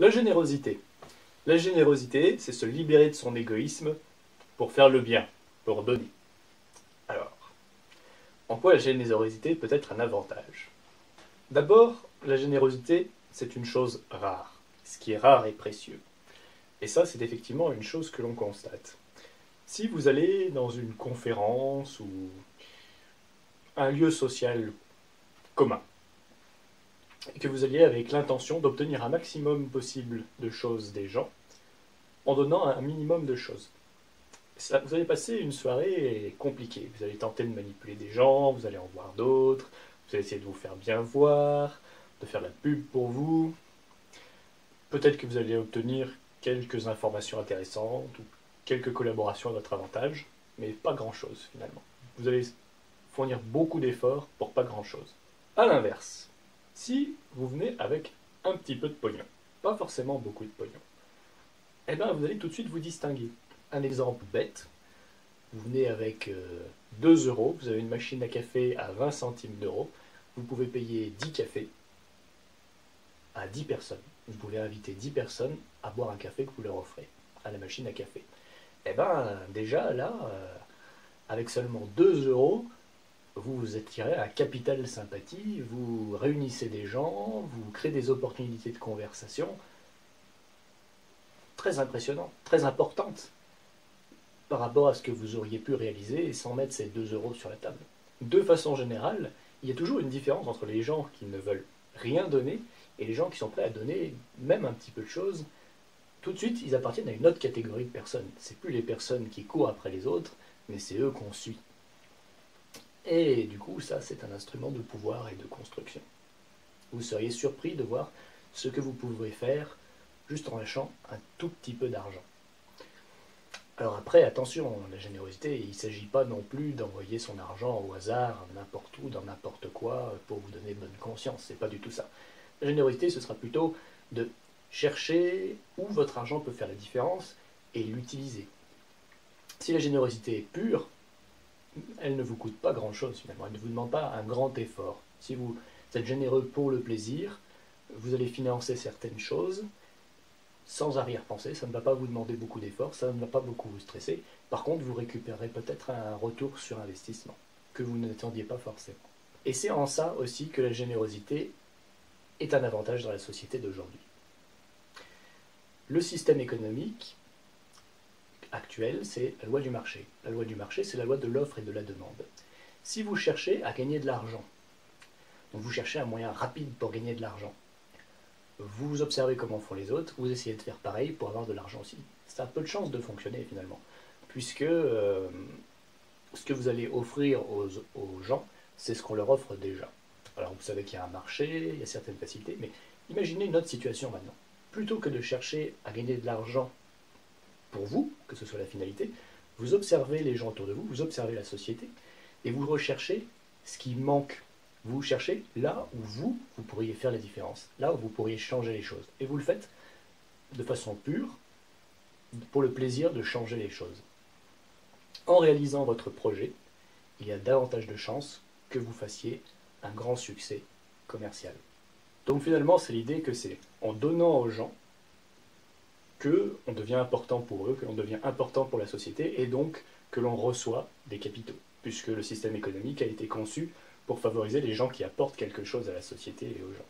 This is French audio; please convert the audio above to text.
La générosité. La générosité, c'est se libérer de son égoïsme pour faire le bien, pour donner. Alors, en quoi la générosité peut être un avantage? D'abord, la générosité, c'est une chose rare. Ce qui est rare est précieux. Et ça, c'est effectivement une chose que l'on constate. Si vous allez dans une conférence ou un lieu social commun, et que vous alliez avec l'intention d'obtenir un maximum possible de choses des gens, en donnant un minimum de choses. Ça, vous allez passer une soirée compliquée. Vous allez tenter de manipuler des gens, vous allez en voir d'autres, vous allez essayer de vous faire bien voir, de faire de la pub pour vous. Peut-être que vous allez obtenir quelques informations intéressantes ou quelques collaborations à votre avantage, mais pas grand-chose finalement. Vous allez fournir beaucoup d'efforts pour pas grand-chose. A l'inverse, si vous venez avec un petit peu de pognon, pas forcément beaucoup de pognon, eh bien vous allez tout de suite vous distinguer. Un exemple bête, vous venez avec 2 euros, vous avez une machine à café à 20 centimes d'euros, vous pouvez payer 10 cafés à 10 personnes. Vous pouvez inviter 10 personnes à boire un café que vous leur offrez à la machine à café. Eh bien déjà là, avec seulement 2 euros, vous vous attirez un capital sympathie, vous réunissez des gens, vous créez des opportunités de conversation très impressionnantes, très importantes par rapport à ce que vous auriez pu réaliser sans mettre ces 2 euros sur la table. De façon générale, il y a toujours une différence entre les gens qui ne veulent rien donner et les gens qui sont prêts à donner même un petit peu de choses. Tout de suite, ils appartiennent à une autre catégorie de personnes. C'est plus les personnes qui courent après les autres, mais c'est eux qu'on suit. Et du coup, ça, c'est un instrument de pouvoir et de construction. Vous seriez surpris de voir ce que vous pouvez faire juste en lâchant un tout petit peu d'argent. Alors après, attention, la générosité, il ne s'agit pas non plus d'envoyer son argent au hasard, n'importe où, dans n'importe quoi, pour vous donner bonne conscience. C'est pas du tout ça. La générosité, ce sera plutôt de chercher où votre argent peut faire la différence et l'utiliser. Si la générosité est pure, elle ne vous coûte pas grand-chose finalement, elle ne vous demande pas un grand effort. Si vous êtes généreux pour le plaisir, vous allez financer certaines choses sans arrière-pensée, ça ne va pas vous demander beaucoup d'efforts, ça ne va pas beaucoup vous stresser. Par contre, vous récupérez peut-être un retour sur investissement que vous n'attendiez pas forcément. Et c'est en ça aussi que la générosité est un avantage dans la société d'aujourd'hui. Le système économique actuel, c'est la loi du marché. La loi du marché, c'est la loi de l'offre et de la demande. Si vous cherchez à gagner de l'argent, donc vous cherchez un moyen rapide pour gagner de l'argent, vous observez comment font les autres, vous essayez de faire pareil pour avoir de l'argent aussi. Ça a peu de chances de fonctionner finalement, puisque ce que vous allez offrir aux gens, c'est ce qu'on leur offre déjà. Alors vous savez qu'il y a un marché, il y a certaines facilités, mais imaginez une autre situation maintenant. Plutôt que de chercher à gagner de l'argent pour vous, que ce soit la finalité, vous observez les gens autour de vous, vous observez la société, et vous recherchez ce qui manque. Vous cherchez là où vous pourriez faire la différence, là où vous pourriez changer les choses. Et vous le faites de façon pure, pour le plaisir de changer les choses. En réalisant votre projet, il y a davantage de chances que vous fassiez un grand succès commercial. Donc finalement, c'est l'idée que c'est en donnant aux gens qu'on devient important pour eux, que l'on devient important pour la société, et donc que l'on reçoit des capitaux, puisque le système économique a été conçu pour favoriser les gens qui apportent quelque chose à la société et aux gens.